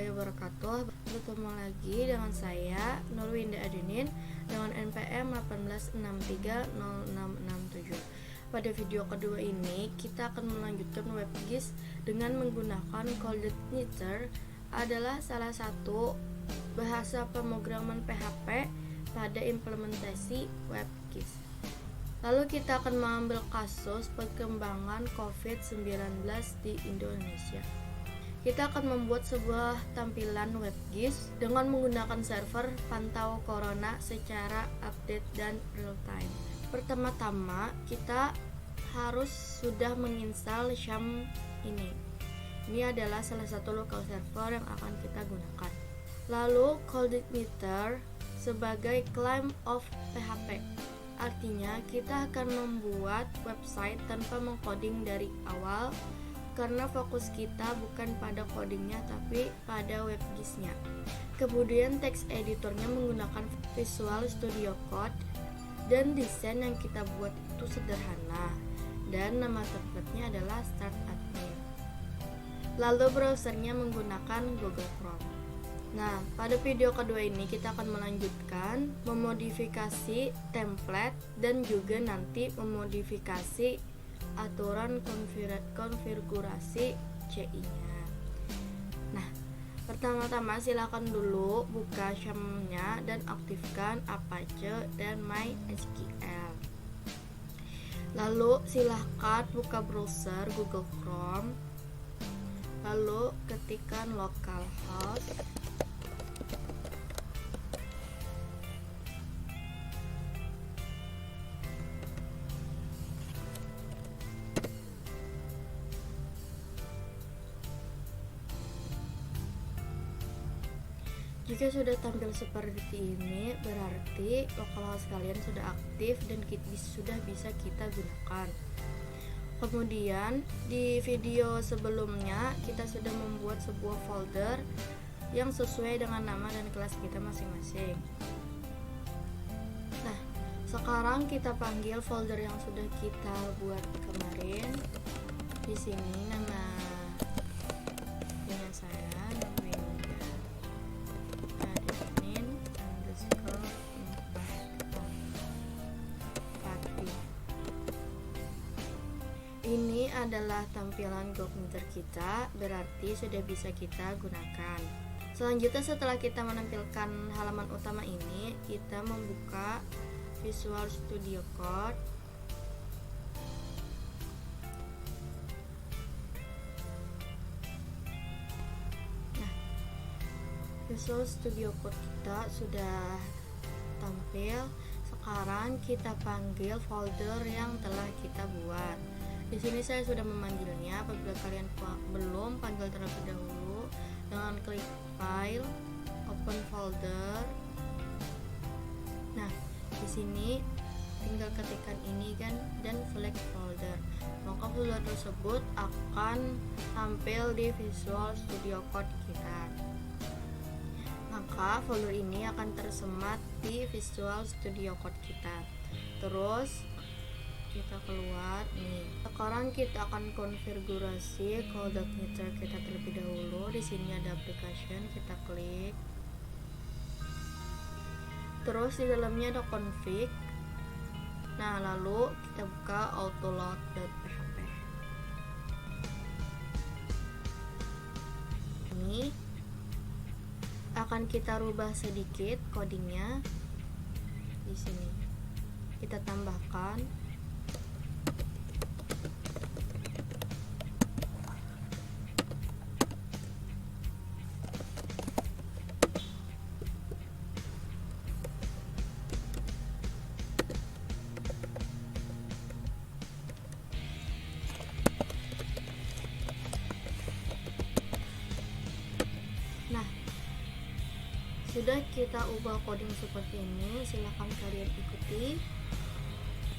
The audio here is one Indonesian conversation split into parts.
warahmatullahi wabarakatuh. Bertemu lagi dengan saya Nurwinda Adenin dengan NPM 1863067. Pada video kedua ini kita akan melanjutkan WebGIS dengan menggunakan CodeIgniter, adalah salah satu bahasa pemrograman PHP pada implementasi WebGIS. Lalu kita akan mengambil kasus perkembangan COVID-19 di Indonesia. Kita akan membuat sebuah tampilan WebGIS dengan menggunakan server pantau corona secara update dan real time. Pertama-tama kita harus sudah menginstal Sham ini. Ini adalah salah satu local server yang akan kita gunakan. Lalu CodeIgniter sebagai claim of PHP. Artinya kita akan membuat website tanpa mengcoding dari awal, karena fokus kita bukan pada codingnya tapi pada WebGIS-nya. Kemudian text editornya menggunakan Visual Studio Code, dan desain yang kita buat itu sederhana, dan nama tempatenya adalah Start Admin. Lalu browsernya menggunakan Google Chrome. Nah, pada video kedua ini kita akan melanjutkan memodifikasi template dan juga nanti memodifikasi aturan konfigurasi CI-nya. Nah, pertama-tama silakan dulu buka Sham-nya dan aktifkan Apache dan MySQL. Lalu silakan buka browser Google Chrome. Lalu ketikkan localhost. Jika sudah tampil seperti ini, berarti localhost kalian sudah aktif dan sudah bisa kita gunakan. Kemudian di video sebelumnya kita sudah membuat sebuah folder yang sesuai dengan nama dan kelas kita masing-masing. Nah, sekarang kita panggil folder yang sudah kita buat kemarin. Di sini nama punya saya Ini adalah tampilan CodeIgniter kita, berarti sudah bisa kita gunakan. Selanjutnya setelah kita menampilkan halaman utama ini, kita membuka Visual Studio Code. Nah, Visual Studio Code kita sudah tampil. Sekarang kita panggil folder yang telah kita buat. Di sini saya sudah memanggilnya. Apabila kalian belum, panggil terlebih dahulu dengan klik file, open folder. Nah, di sini tinggal ketikkan ini kan dan select folder. Maka folder tersebut akan tampil di Visual Studio Code kita. Maka folder ini akan tersemat di Visual Studio Code kita. Terus kita keluar nih. Sekarang kita akan konfigurasi CodeIgniter kita terlebih dahulu. Di sini ada application, kita klik. Terus di dalamnya ada config. Nah, lalu kita buka autoload.php. Ini akan kita rubah sedikit codingnya. Di sini kita tambahkan Sudah kita ubah coding seperti ini, silahkan kalian ikuti.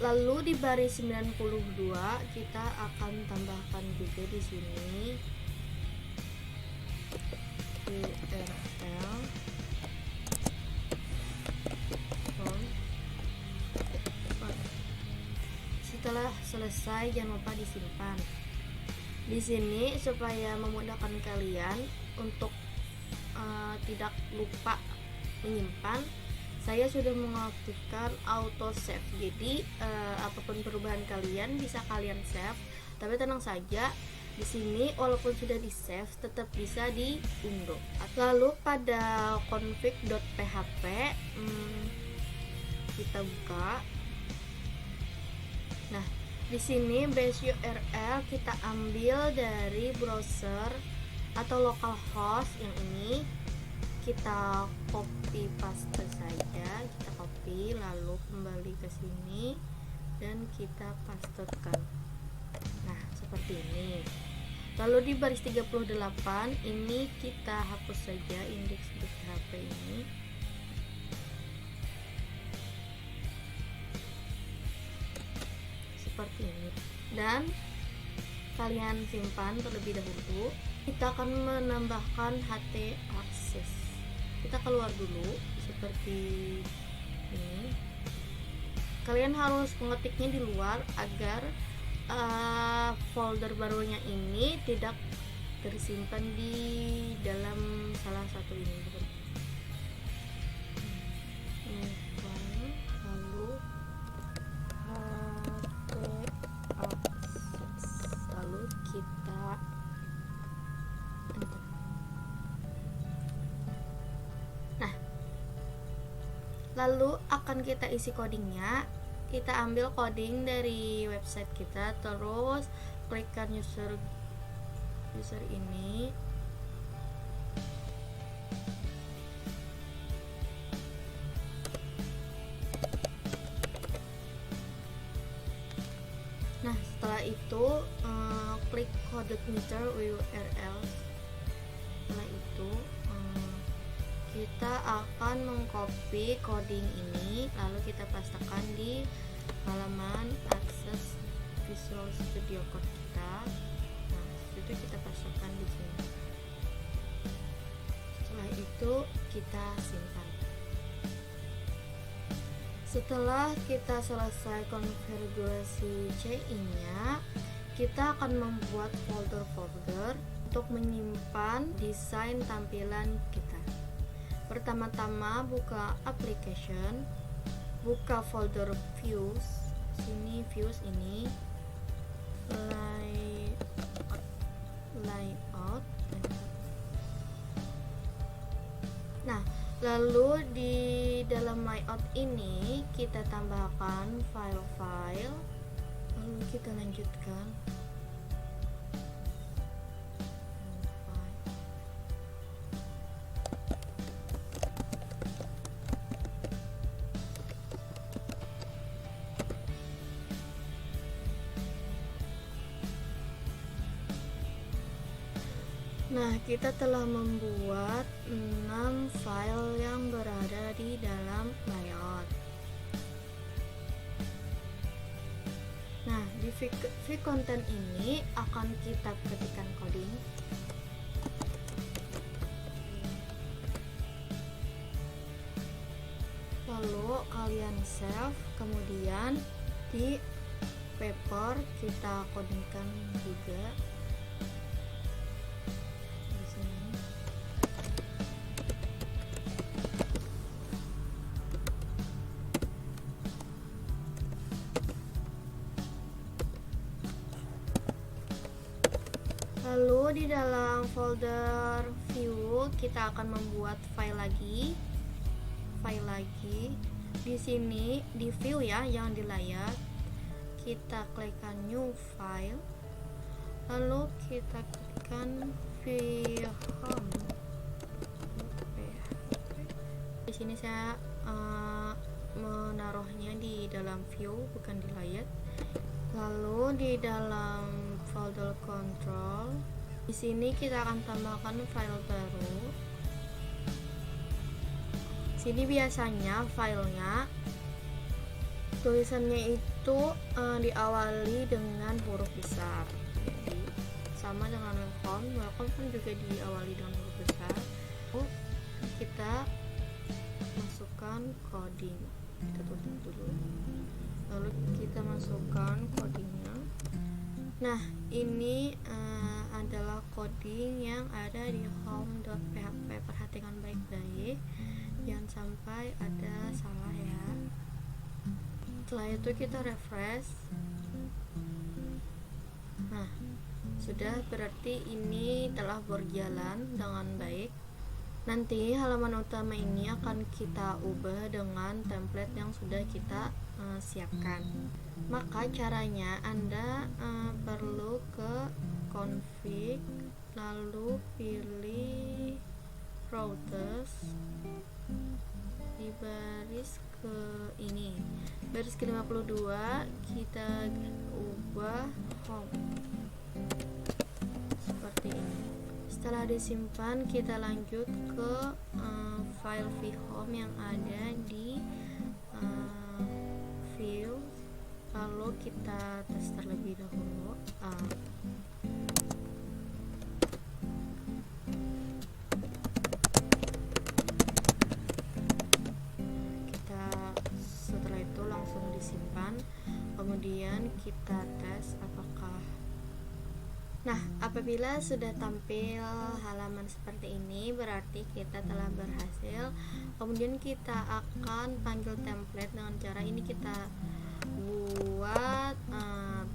Lalu di baris 92 kita akan tambahkan juga di sini URL Setelah selesai, jangan lupa disimpan. Di sini supaya memudahkan kalian untuk tidak lupa menyimpan, saya sudah mengaktifkan auto save. Jadi apapun perubahan kalian bisa kalian save, tapi tenang saja, di sini walaupun sudah di save tetap bisa diunduh. Lalu pada config.php kita buka. Nah, di sini base URL kita ambil dari browser atau localhost yang ini. Kita copy paste saja, kita copy lalu kembali ke sini dan kita pastekan. Nah, seperti ini. Lalu di baris 38 ini kita hapus saja index.php ini. Seperti ini. Dan kalian simpan terlebih dahulu. Kita akan menambahkan HT access. Kita keluar dulu seperti ini. Kalian harus mengetiknya di luar agar folder barunya ini tidak tersimpan di dalam salah satu ini. Lalu HT access, lalu kita enter. Nah, lalu akan kita isi codingnya. Kita ambil coding dari website kita, terus klikkan user ini. Nah, setelah itu klik codemeter URL. Setelah itu kita akan mengcopy coding ini, lalu kita pastekan di halaman akses Visual Studio Code kita. Nah, itu kita pastekan di sini. Setelah itu kita simpan. Setelah kita selesai konfigurasi CI-nya, kita akan membuat folder-folder untuk menyimpan desain tampilan kita. Pertama-tama buka application, buka folder views, sini views ini, layout. Nah, lalu di dalam layout ini kita tambahkan file-file, lalu kita lanjutkan. Nah, kita telah membuat 6 file yang berada di dalam layout. Nah, di view content ini akan kita ketikkan coding. Lalu kalian save, kemudian di paper kita codingkan juga. Lalu di dalam folder view kita akan membuat file lagi. Di sini di view ya, yang di layar. Kita klikkan new file. Lalu kita klikkan home. Di sini saya menaruhnya di dalam view, bukan di layar. Lalu di dalam folder control, di sini kita akan tambahkan file baru. Sini biasanya filenya tulisannya itu diawali dengan huruf besar. Jadi sama dengan welcome pun juga diawali dengan huruf besar. Kita masukkan coding. Kita tutup dulu. Lalu kita masukkan codingnya. Nah, ini adalah coding yang ada di home.php. Perhatikan baik-baik, jangan sampai ada salah ya. Setelah itu kita refresh. Nah, sudah, berarti ini telah berjalan dengan baik. Nanti halaman utama ini akan kita ubah dengan template yang sudah kita siapkan. Maka caranya Anda perlu ke config, lalu pilih routers, di baris ke ini, baris ke-52 kita ubah home seperti ini. Setelah disimpan, kita lanjut ke file vhome yang ada di view, lalu kita tes terlebih dahulu. Setelah itu langsung disimpan, kemudian kita tes apakah. Nah, apabila sudah tampil halaman seperti ini, berarti kita telah berhasil. Kemudian kita akan panggil template dengan cara ini, kita buat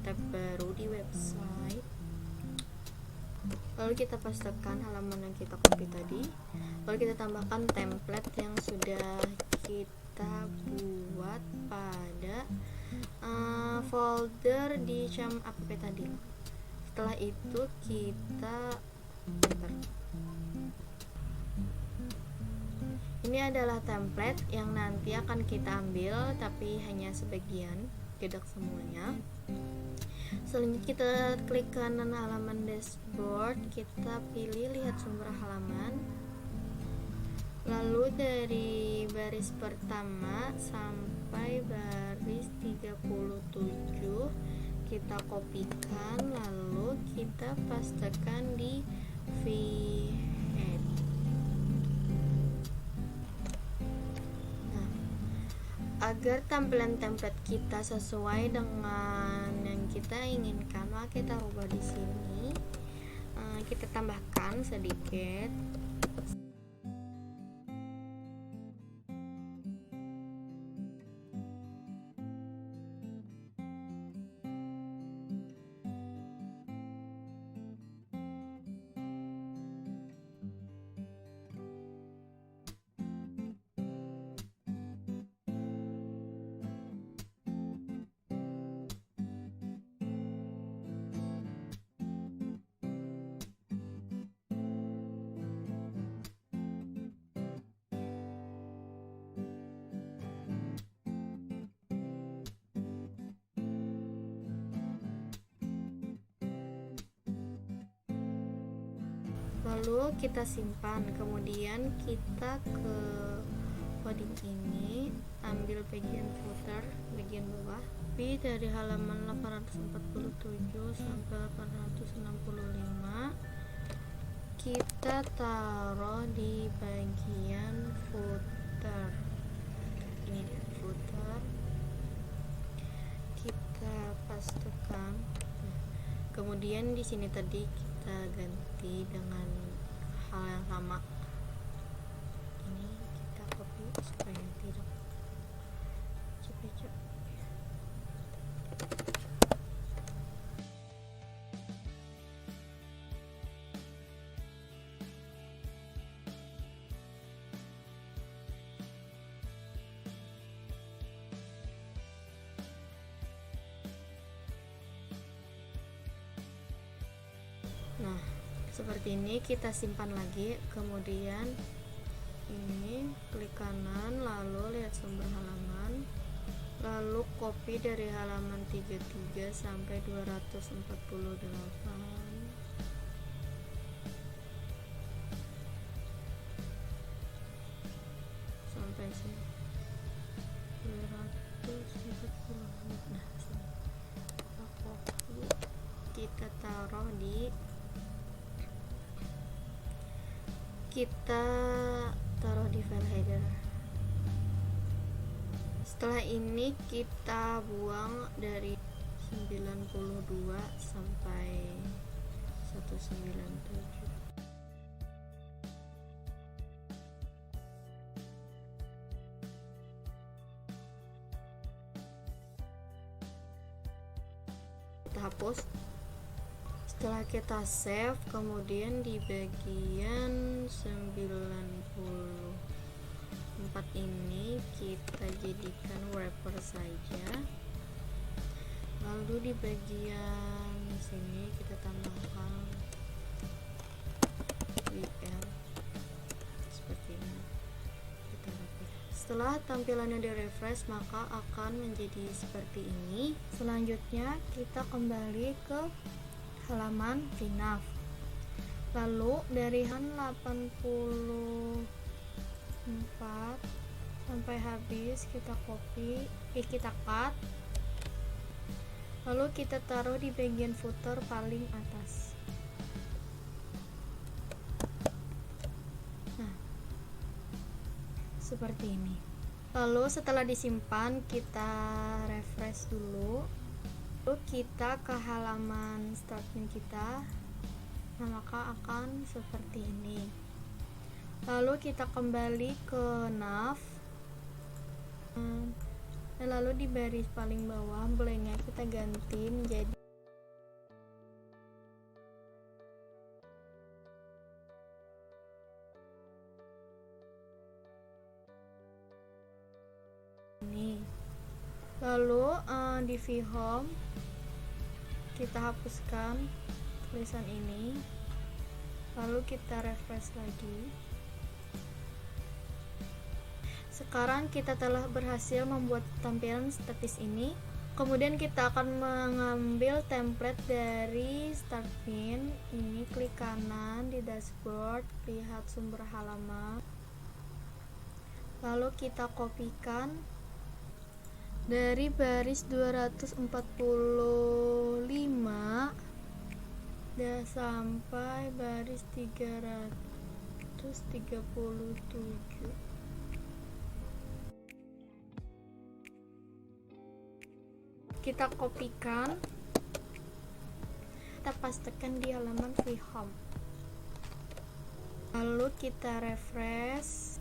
tab baru di website, lalu kita pastekan halaman yang kita copy tadi, lalu kita tambahkan template yang sudah kita buat pada folder di CAM app tadi. Setelah itu kita ini adalah template yang nanti akan kita ambil, tapi hanya sebagian, tidak semuanya. Selanjutnya kita klik kanan halaman dashboard, kita pilih lihat sumber halaman, lalu dari baris pertama sampai baris 37 kita kopikan, lalu kita pastekan di vhead. Nah, agar tampilan template kita sesuai dengan yang kita inginkan, maka kita ubah di sini. Kita tambahkan sedikit. Lalu kita simpan, kemudian kita ke coding ini, ambil bagian footer, bagian bawah, tapi dari halaman 847 sampai 865 kita taruh di bagian footer. Ini dia footer, kita pastekan. Kemudian di sini tadi kita ganti dengan hal yang sama. Ini kita copy supaya tidak cepet-cepet. Nah, seperti ini kita simpan lagi, kemudian ini klik kanan, lalu lihat sumber halaman, lalu copy dari halaman 33 sampai 248 sampai sini 240. Nah, kita taruh di file header. Setelah ini kita buang dari 98 102 sampai 197. Kita hapus. Setelah kita save, kemudian di bagian 94 ini kita jadikan wrapper saja. Lalu di bagian sini kita tambahkan WR seperti ini. Kita rapih. Setelah tampilannya di refresh, maka akan menjadi seperti ini. Selanjutnya kita kembali ke halaman VNAV. Lalu dari halaman 84 sampai habis kita copy, kita cut. Lalu kita taruh di bagian footer paling atas. Nah, seperti ini. Lalu setelah disimpan, kita refresh dulu. Lalu kita ke halaman startnya kita, nah maka akan seperti ini. Lalu kita kembali ke nav, dan lalu di baris paling bawah blanknya kita ganti menjadi ini. Lalu di vHome kita hapuskan tulisan ini, lalu kita refresh lagi. Sekarang kita telah berhasil membuat tampilan statis ini. Kemudian kita akan mengambil template dari start pin ini, klik kanan di dashboard, lihat sumber halaman, lalu kita kopikan dari baris 245 dan sampai baris 337. Kita kopikan, kita pastekan di halaman vHome, lalu kita refresh.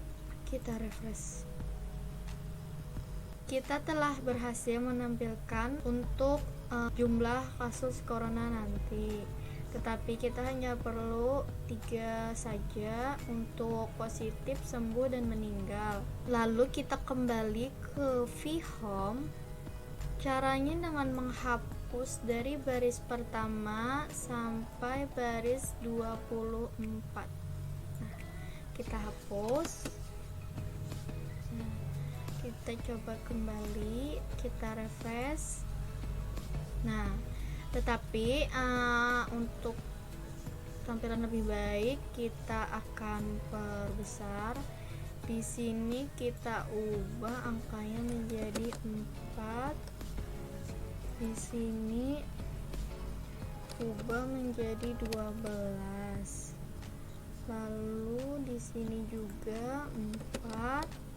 Kita telah berhasil menampilkan untuk jumlah kasus corona nanti, tetapi kita hanya perlu 3 saja untuk positif, sembuh, dan meninggal. Lalu kita kembali ke vHome. Caranya dengan menghapus dari baris pertama sampai baris 24. Nah, kita hapus. Kita coba kembali, kita refresh. Nah, tetapi untuk tampilan lebih baik kita akan perbesar. Di sini kita ubah angkanya menjadi 4. Di sini ubah menjadi 12. Lalu di sini juga 4.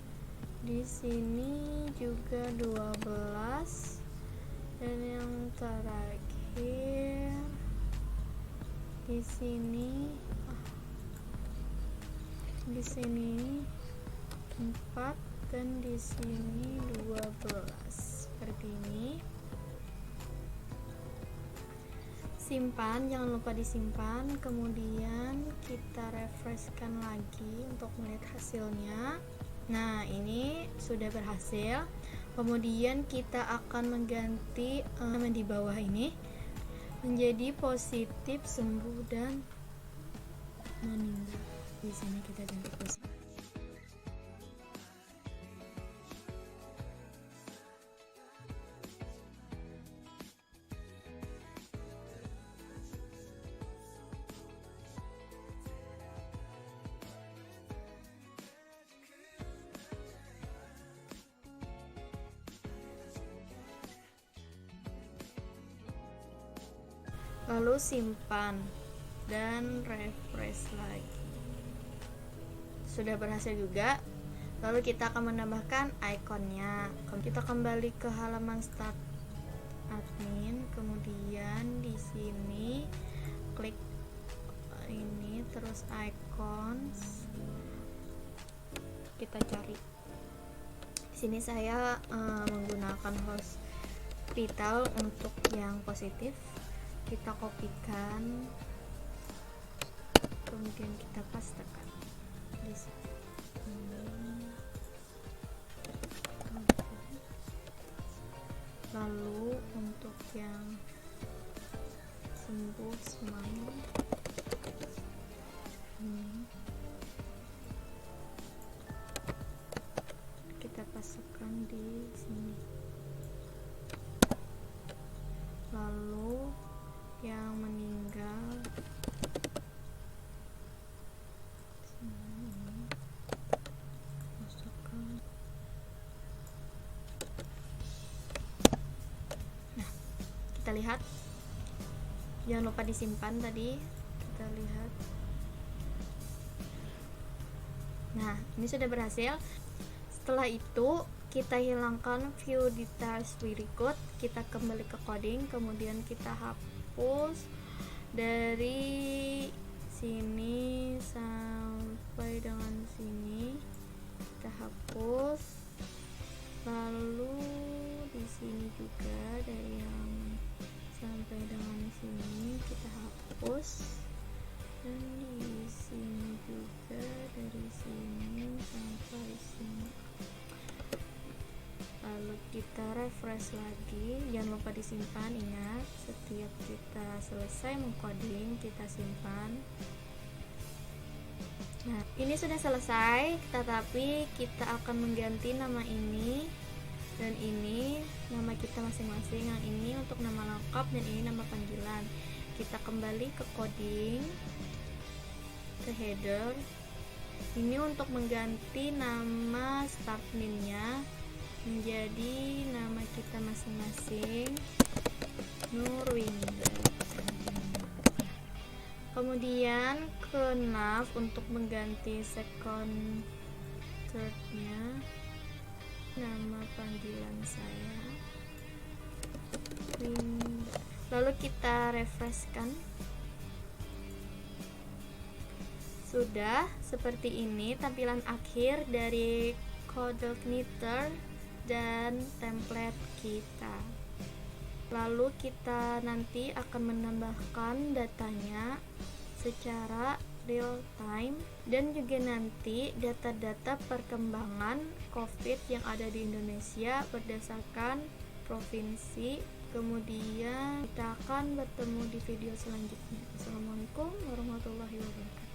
Di sini juga 12, dan yang terakhir di sini 4 dan di sini 12. Seperti ini. Simpan, jangan lupa disimpan. Kemudian kita refreshkan lagi untuk melihat hasilnya. Nah, ini sudah berhasil. Kemudian kita akan mengganti di bawah ini menjadi positif, sembuh, dan meninggal. Di sini kita ganti positif. Lalu simpan dan refresh lagi. Sudah berhasil juga. Lalu kita akan menambahkan ikonnya. Kita kembali ke halaman start admin, kemudian sini, klik ini, terus icons, kita cari. Di sini saya menggunakan hospital untuk yang positif. Kita kopikan, kemudian kita pastekan di sini. Lalu untuk yang sembuh smile ini kita pasukkan di sini. Lalu yang meninggal sini masukkan. Nah, kita lihat, jangan lupa disimpan tadi. Kita lihat. Nah, ini sudah berhasil. Setelah itu kita hilangkan view details berikut, kita kembali ke coding, kemudian kita hapus dari sini sampai dengan sini, kita hapus. Lalu di sini juga dari yang sampai dengan sini kita hapus, dan di sini juga dari sini sampai sini. Lalu kita refresh lagi, jangan lupa disimpan. Ingat, setiap kita selesai mengcoding kita simpan. Nah, ini sudah selesai, tetapi kita akan mengganti nama ini dan ini nama kita masing-masing. Yang ini untuk nama lengkap dan ini nama panggilan. Kita kembali ke coding, ke header. Ini untuk mengganti nama start name-nya menjadi nama kita masing-masing, Nurwinda. Kemudian ke nav untuk mengganti second third-nya, nama panggilan saya Winda. Lalu kita refreshkan. Sudah seperti ini tampilan akhir dari CodeIgniter dan template kita. Lalu kita nanti akan menambahkan datanya secara real time dan juga nanti data-data perkembangan COVID yang ada di Indonesia berdasarkan provinsi. Kemudian kita akan bertemu di video selanjutnya. Assalamualaikum warahmatullahi wabarakatuh.